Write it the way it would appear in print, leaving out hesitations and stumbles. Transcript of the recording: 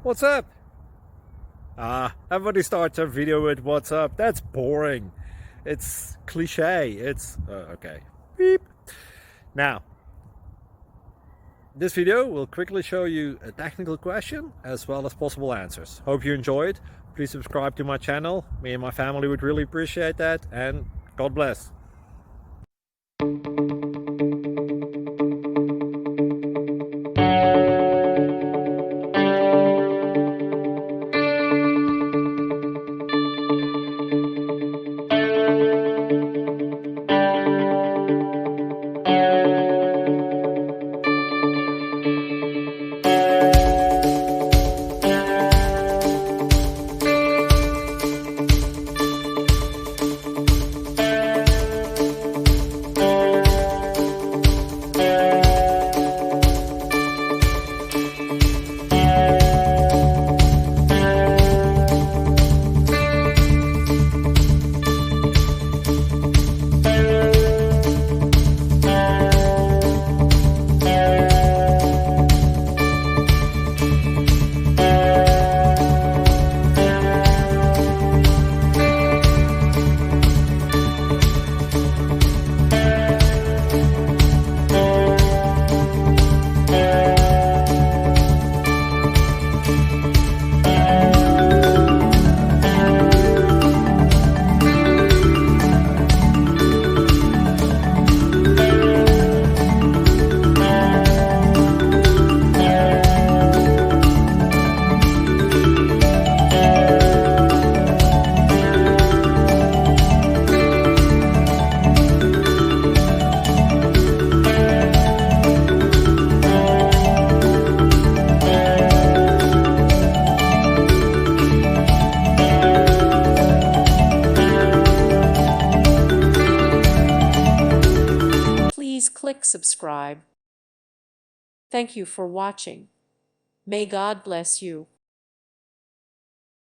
What's up? Everybody starts a video with what's up. That's boring. It's cliche. It's okay. Beep. Now, this video will quickly show you a technical question as well as possible answers. Hope you enjoyed. Please subscribe to my channel. Me and my family would really appreciate that, and God bless. Please click subscribe. Thank you for watching. May God bless you.